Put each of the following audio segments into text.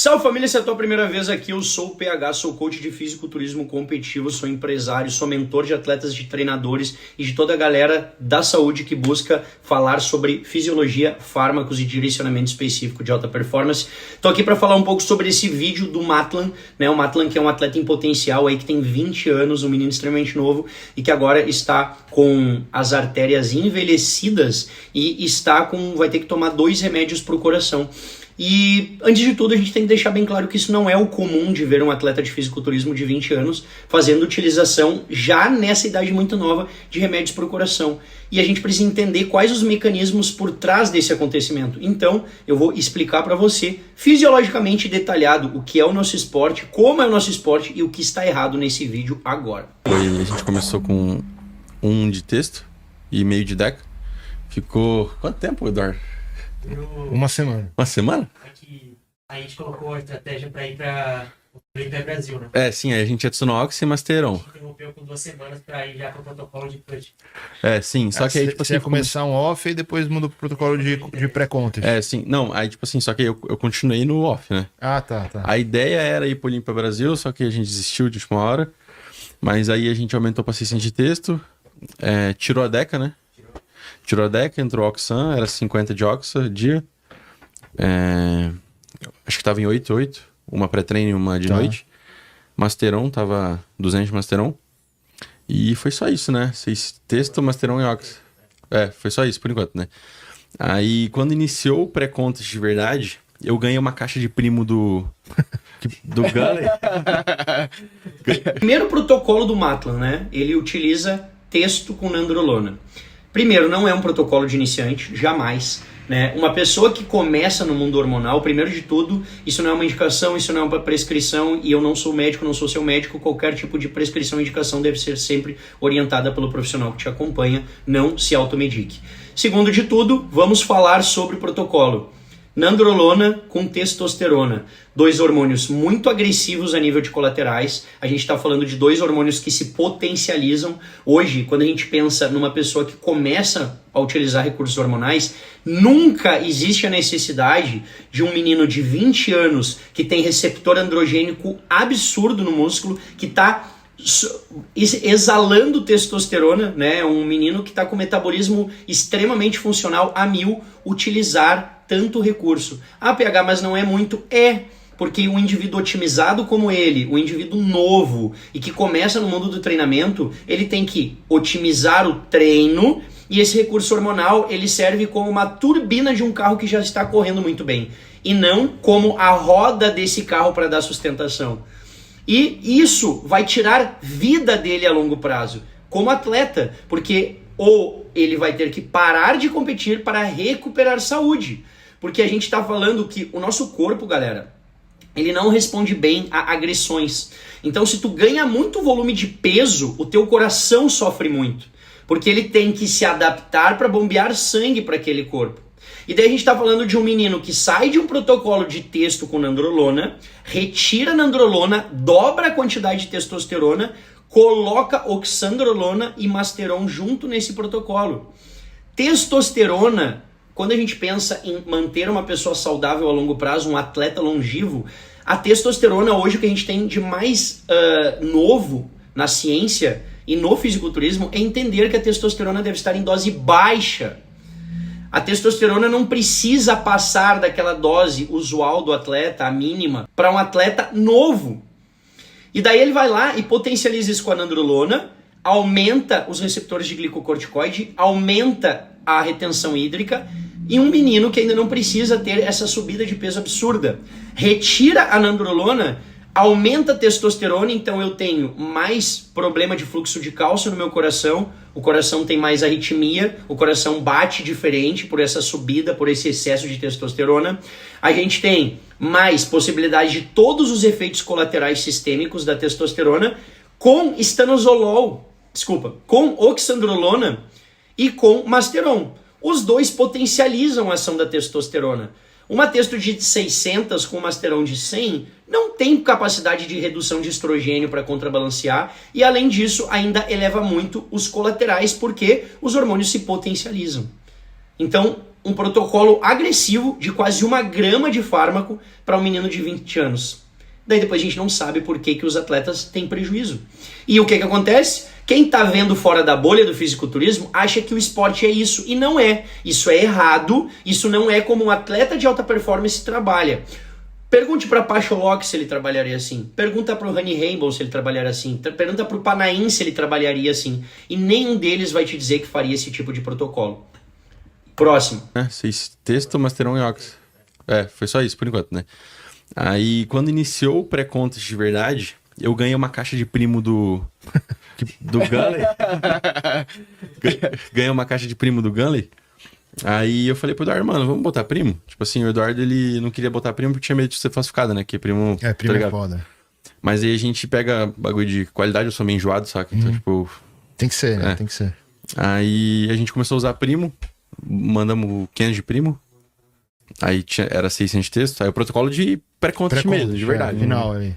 Salve família, se é a tua primeira vez aqui, eu sou o PH, sou coach de fisiculturismo competitivo, sou empresário, sou mentor de atletas, de treinadores e de toda a galera da saúde que busca falar sobre fisiologia, fármacos e direcionamento específico de alta performance. Tô aqui para falar um pouco sobre esse vídeo do Matlan, né? O Matlan, que é um atleta em potencial aí que tem 20 anos, um menino extremamente novo e que agora está com as artérias envelhecidas e vai ter que tomar 2 remédios para o coração. E, antes de tudo, a gente tem que deixar bem claro que isso não é o comum de ver um atleta de fisiculturismo de 20 anos fazendo utilização, já nessa idade muito nova, de remédios para o coração. E a gente precisa entender quais os mecanismos por trás desse acontecimento. Então, eu vou explicar para você, fisiologicamente detalhado, o que é o nosso esporte, como é o nosso esporte e o que está errado nesse vídeo agora. A gente começou com 1 de texto e meio de deca. Ficou... quanto tempo, Eduardo? Uma semana. Uma semana? Aqui, a gente colocou a estratégia para ir para o Brasil, né? É, sim, aí a gente adicionou Oxy e Masteron. A gente interrompeu com 2 semanas para ir já para o protocolo de cut. É, sim, só que aí, tipo assim... Você ia começar um off e depois muda pro protocolo de pré-contest. É, sim, não, aí tipo assim, só que eu continuei no off, né? Ah, tá. A ideia era ir pro Olympia Brasil, só que a gente desistiu de última hora. Mas aí a gente aumentou para 600 de texto, tirou a deca, né? Tirou a deca, entrou Oxan, era 50 de Oxa dia. Acho que tava em 8, uma pré-treino e uma de noite. Masteron, tava 200 de Masteron. E foi só isso, né? 6 texto, Masteron e Oxa. Foi só isso por enquanto, né? Aí quando iniciou o pré-contest de verdade, eu ganhei uma caixa de primo do Gunner. Primeiro protocolo do Matlan, né? Ele utiliza texto com nandrolona. Primeiro, não é um protocolo de iniciante, jamais. Né? Uma pessoa que começa no mundo hormonal, primeiro de tudo, isso não é uma indicação, isso não é uma prescrição, e eu não sou médico, não sou seu médico, qualquer tipo de prescrição e indicação deve ser sempre orientada pelo profissional que te acompanha, não se automedique. Segundo de tudo, vamos falar sobre o protocolo. Nandrolona com testosterona, 2 hormônios muito agressivos a nível de colaterais. A gente está falando de 2 hormônios que se potencializam. Hoje, quando a gente pensa numa pessoa que começa a utilizar recursos hormonais, nunca existe a necessidade de um menino de 20 anos que tem receptor androgênico absurdo no músculo, que está exalando testosterona, né? Um menino que está com metabolismo extremamente funcional a 1000, utilizar tanto recurso. Ah, PH, mas não é muito? Porque um indivíduo otimizado como ele, um indivíduo novo e que começa no mundo do treinamento, ele tem que otimizar o treino e esse recurso hormonal ele serve como uma turbina de um carro que já está correndo muito bem e não como a roda desse carro para dar sustentação. E isso vai tirar vida dele a longo prazo, como atleta, porque ou ele vai ter que parar de competir para recuperar saúde. Porque a gente está falando que o nosso corpo, galera, ele não responde bem a agressões. Então, se tu ganha muito volume de peso, o teu coração sofre muito. Porque ele tem que se adaptar para bombear sangue para aquele corpo. E daí a gente está falando de um menino que sai de um protocolo de testo com nandrolona, retira a nandrolona, dobra a quantidade de testosterona, coloca oxandrolona e masteron junto nesse protocolo. Testosterona, quando a gente pensa em manter uma pessoa saudável a longo prazo, um atleta longevo, a testosterona hoje o que a gente tem de mais novo na ciência e no fisiculturismo é entender que a testosterona deve estar em dose baixa. A testosterona não precisa passar daquela dose usual do atleta, a mínima, para um atleta novo. E daí ele vai lá e potencializa isso com a nandrolona, aumenta os receptores de glicocorticoide, aumenta a retenção hídrica e um menino que ainda não precisa ter essa subida de peso absurda. Retira a nandrolona, aumenta a testosterona, então eu tenho mais problema de fluxo de cálcio no meu coração, o coração tem mais arritmia, o coração bate diferente por essa subida, por esse excesso de testosterona. A gente tem mais possibilidade de todos os efeitos colaterais sistêmicos da testosterona com com oxandrolona e com masteron. Os 2 potencializam a ação da testosterona. Uma testo de 600 com masteron de 100 não tem capacidade de redução de estrogênio para contrabalancear e, além disso, ainda eleva muito os colaterais porque os hormônios se potencializam. Então, um protocolo agressivo de quase 1 grama de fármaco para um menino de 20 anos. Daí depois a gente não sabe por que os atletas têm prejuízo. E o que acontece? Quem está vendo fora da bolha do fisiculturismo acha que o esporte é isso, e não é. Isso é errado, isso não é como um atleta de alta performance trabalha. Pergunte para Pacholok se ele trabalharia assim. Pergunta para o Rani Rainbow se ele trabalharia assim. Pergunta para o Panaim se ele trabalharia assim. E nenhum deles vai te dizer que faria esse tipo de protocolo. Próximo. Vocês testam Masteron e Ox. Foi só isso por enquanto, né? Aí, quando iniciou o pré-contest de verdade, eu ganhei uma caixa de primo do Gunley. Ganhei uma caixa de primo do Gunley. Aí eu falei pro Eduardo, mano, vamos botar primo? Tipo assim, o Eduardo, ele não queria botar primo porque tinha medo de ser falsificado, né? Que primo... primo tá é foda. Mas aí a gente pega bagulho de qualidade, eu sou meio enjoado, saca? Então, tipo... Tem que ser, né? Tem que ser. Aí a gente começou a usar primo, mandamos 500 de primo. Aí era 600 de texto. Aí o protocolo de pré-contest mesmo, de verdade. Final aí.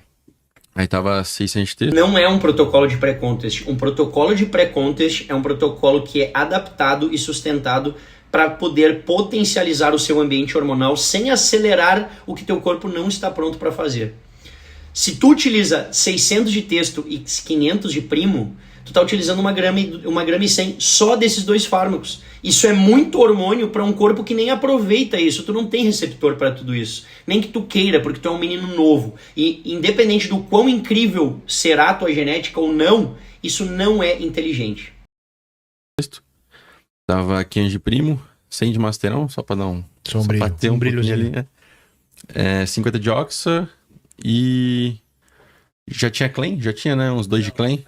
Aí tava 600 de texto. Não é um protocolo de pré-contest. Um protocolo de pré-contest é um protocolo que é adaptado e sustentado para poder potencializar o seu ambiente hormonal sem acelerar o que teu corpo não está pronto para fazer. Se tu utiliza 600 de texto e 500 de primo, tu tá utilizando 1 grama e 100 só desses 2 fármacos. Isso é muito hormônio para um corpo que nem aproveita isso. Tu não tem receptor para tudo isso. Nem que tu queira, porque tu é um menino novo. E independente do quão incrível será a tua genética ou não, isso não é inteligente. Tava 500 de primo, 100 de masterão, só pra dar um... Só pra ter um brilhozinho ali, né? 50 de oxa e... Já tinha clean? Já tinha, né? Uns 2 de clean.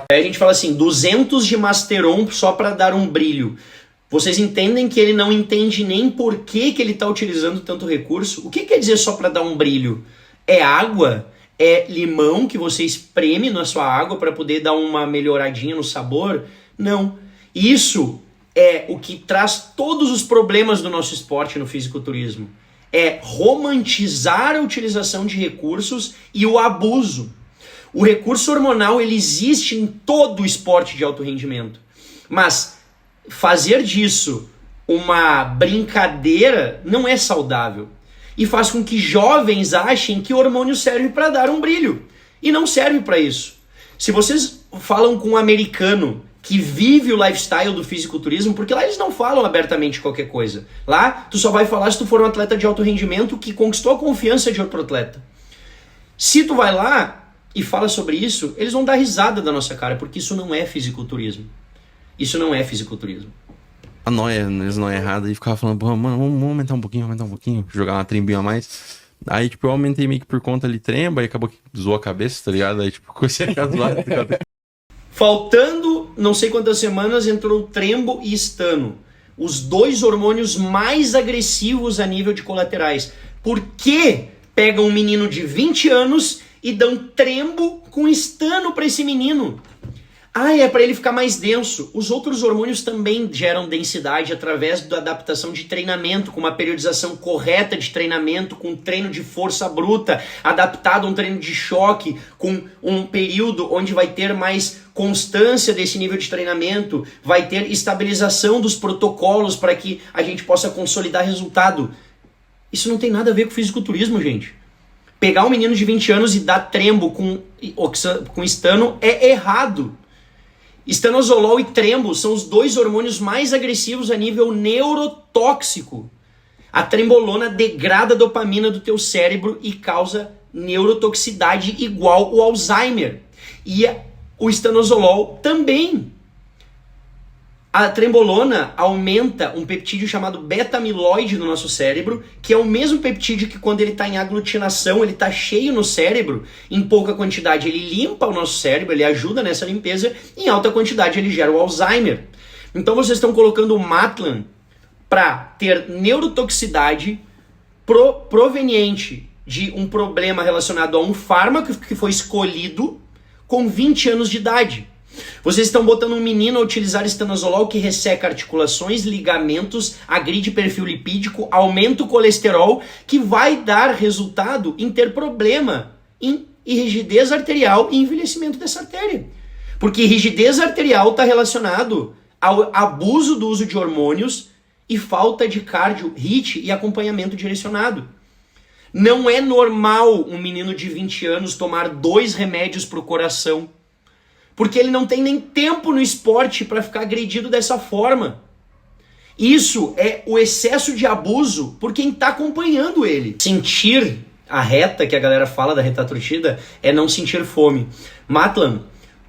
Aí a gente fala assim, 200 de masteron só para dar um brilho. Vocês entendem que ele não entende nem por que ele está utilizando tanto recurso? O que quer dizer só para dar um brilho? É água? É limão que você espreme na sua água para poder dar uma melhoradinha no sabor? Não. Isso é o que traz todos os problemas do nosso esporte no fisiculturismo. É romantizar a utilização de recursos e o abuso. O recurso hormonal ele existe em todo o esporte de alto rendimento. Mas fazer disso uma brincadeira não é saudável. E faz com que jovens achem que o hormônio serve para dar um brilho. E não serve para isso. Se vocês falam com um americano que vive o lifestyle do fisiculturismo, porque lá eles não falam abertamente qualquer coisa. Lá, tu só vai falar se tu for um atleta de alto rendimento que conquistou a confiança de outro atleta. Se tu vai lá e fala sobre isso, eles vão dar risada da nossa cara, porque isso não é fisiculturismo. Isso não é fisiculturismo. A noia, eles não é errada, e ficava falando, pô, mano, vamos aumentar um pouquinho, jogar uma trembinha a mais. Aí, tipo, eu aumentei meio que por conta ali tremba, e acabou que zoou a cabeça, tá ligado? Aí, tipo, comecei a ficar zoado. Faltando não sei quantas semanas, entrou trembo e estano. Os 2 hormônios mais agressivos a nível de colaterais. Por que pegam um menino de 20 anos e dão trembo com estano para esse menino? É para ele ficar mais denso. Os outros hormônios também geram densidade através da adaptação de treinamento, com uma periodização correta de treinamento, com treino de força bruta, adaptado a um treino de choque, com um período onde vai ter mais constância desse nível de treinamento, vai ter estabilização dos protocolos para que a gente possa consolidar resultado. Isso não tem nada a ver com fisiculturismo, gente. Pegar um menino de 20 anos e dar trembo com estano é errado. Estanozolol e trembo são os 2 hormônios mais agressivos a nível neurotóxico. A trembolona degrada a dopamina do teu cérebro e causa neurotoxicidade igual o Alzheimer. E o estanozolol também. A trembolona aumenta um peptídeo chamado beta-amiloide no nosso cérebro, que é o mesmo peptídeo que quando ele está em aglutinação, ele está cheio no cérebro, em pouca quantidade ele limpa o nosso cérebro, ele ajuda nessa limpeza, em alta quantidade ele gera o Alzheimer. Então vocês estão colocando o Matlan para ter neurotoxicidade proveniente de um problema relacionado a um fármaco que foi escolhido com 20 anos de idade. Vocês estão botando um menino a utilizar estanozolol que resseca articulações, ligamentos, agride perfil lipídico, aumenta o colesterol, que vai dar resultado em ter problema em rigidez arterial e envelhecimento dessa artéria. Porque rigidez arterial está relacionado ao abuso do uso de hormônios e falta de cardio, HIIT e acompanhamento direcionado. Não é normal um menino de 20 anos tomar 2 remédios para o coração, porque ele não tem nem tempo no esporte para ficar agredido dessa forma. Isso é o excesso de abuso por quem está acompanhando ele. Sentir a reta, que a galera fala da reta atrutida, é não sentir fome. Matlan,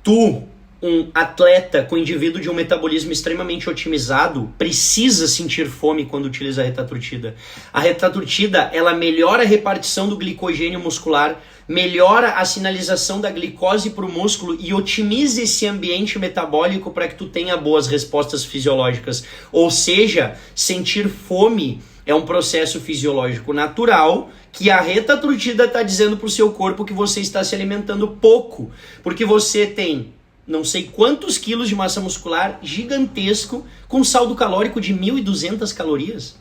tu, um atleta com indivíduo de um metabolismo extremamente otimizado, precisa sentir fome quando utiliza a reta atrutida. A reta atrutida, ela melhora a repartição do glicogênio muscular, melhora a sinalização da glicose para o músculo e otimiza esse ambiente metabólico para que tu tenha boas respostas fisiológicas. Ou seja, sentir fome é um processo fisiológico natural que a reta atrutida está dizendo para o seu corpo que você está se alimentando pouco, porque você tem não sei quantos quilos de massa muscular gigantesco com saldo calórico de 1.200 calorias.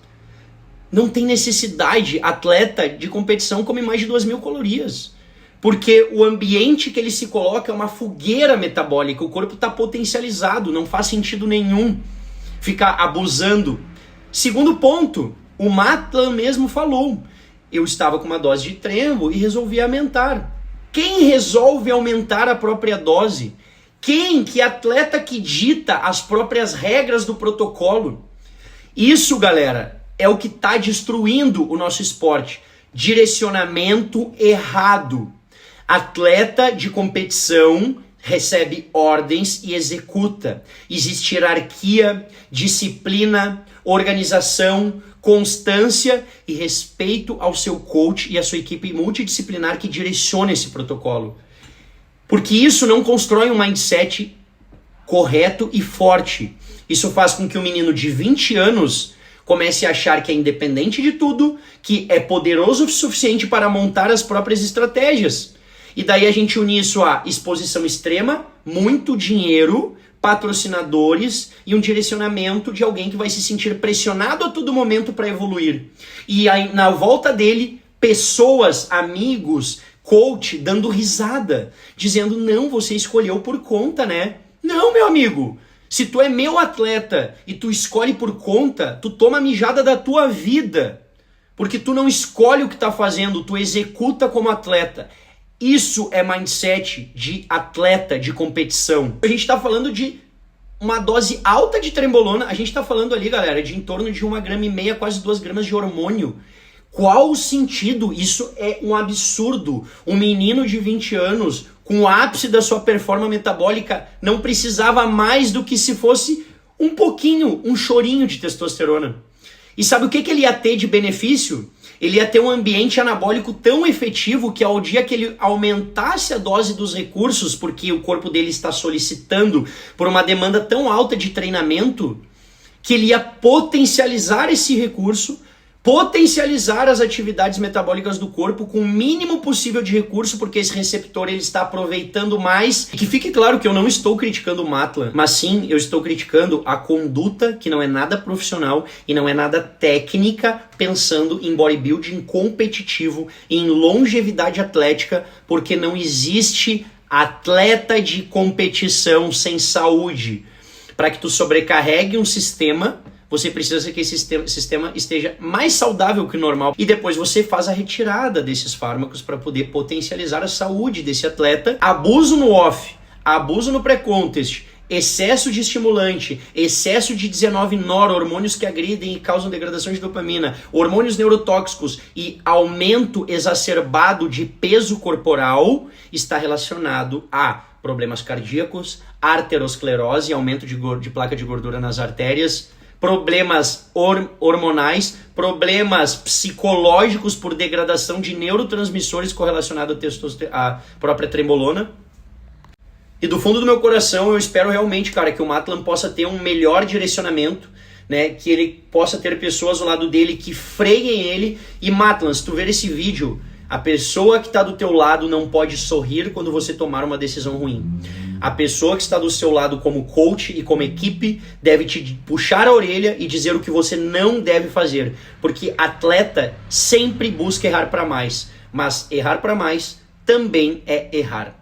Não tem necessidade, atleta de competição come mais de 2.000 calorias. Porque o ambiente que ele se coloca é uma fogueira metabólica, o corpo está potencializado, não faz sentido nenhum ficar abusando. Segundo ponto, o Matlan mesmo falou, eu estava com uma dose de trembo e resolvi aumentar. Quem resolve aumentar a própria dose? Quem? Que atleta que dita as próprias regras do protocolo? Isso, galera, é o que está destruindo o nosso esporte. Direcionamento errado. Atleta de competição recebe ordens e executa. Existe hierarquia, disciplina, organização, constância e respeito ao seu coach e à sua equipe multidisciplinar que direciona esse protocolo. Porque isso não constrói um mindset correto e forte. Isso faz com que um menino de 20 anos comece a achar que é independente de tudo, que é poderoso o suficiente para montar as próprias estratégias. E daí a gente une isso a exposição extrema, muito dinheiro, patrocinadores e um direcionamento de alguém que vai se sentir pressionado a todo momento para evoluir. E aí, na volta dele, pessoas, amigos, coach dando risada, dizendo, não, você escolheu por conta, né? Não, meu amigo, se tu é meu atleta e tu escolhe por conta, tu toma a mijada da tua vida, porque tu não escolhe o que tá fazendo, tu executa como atleta. Isso é mindset de atleta de competição. A gente tá falando de uma dose alta de trembolona, a gente tá falando ali, galera, de em torno de 1,5 gramas, quase 2 gramas de hormônio. Qual o sentido? Isso é um absurdo. Um menino de 20 anos, com o ápice da sua performance metabólica, não precisava mais do que se fosse um pouquinho, um chorinho de testosterona. E sabe o que ele ia ter de benefício? Ele ia ter um ambiente anabólico tão efetivo que ao dia que ele aumentasse a dose dos recursos, porque o corpo dele está solicitando por uma demanda tão alta de treinamento, que ele ia potencializar esse recurso, potencializar as atividades metabólicas do corpo com o mínimo possível de recurso, porque esse receptor ele está aproveitando mais. E que fique claro que eu não estou criticando o Matlan, mas sim eu estou criticando a conduta que não é nada profissional e não é nada técnica, pensando em bodybuilding competitivo, em longevidade atlética, porque não existe atleta de competição sem saúde. Para que tu sobrecarregue um sistema, você precisa que esse sistema esteja mais saudável que o normal. E depois você faz a retirada desses fármacos para poder potencializar a saúde desse atleta. Abuso no off, abuso no pré-contest, excesso de estimulante, excesso de 19-nor, hormônios que agridem e causam degradação de dopamina, hormônios neurotóxicos e aumento exacerbado de peso corporal está relacionado a problemas cardíacos, arteriosclerose, aumento de placa de gordura nas artérias, problemas hormonais, problemas psicológicos por degradação de neurotransmissores correlacionados à própria trembolona. E do fundo do meu coração eu espero realmente, cara, que o Matlan possa ter um melhor direcionamento, né? Que ele possa ter pessoas ao lado dele que freiem ele. E Matlan, se tu ver esse vídeo, a pessoa que está do teu lado não pode sorrir quando você tomar uma decisão ruim. A pessoa que está do seu lado como coach e como equipe deve te puxar a orelha e dizer o que você não deve fazer. Porque atleta sempre busca errar para mais. Mas errar para mais também é errar.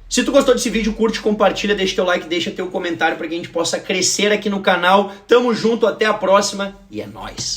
Se tu gostou desse vídeo, curte, compartilha, deixa teu like, deixa teu comentário para que a gente possa crescer aqui no canal. Tamo junto, até a próxima e é nóis!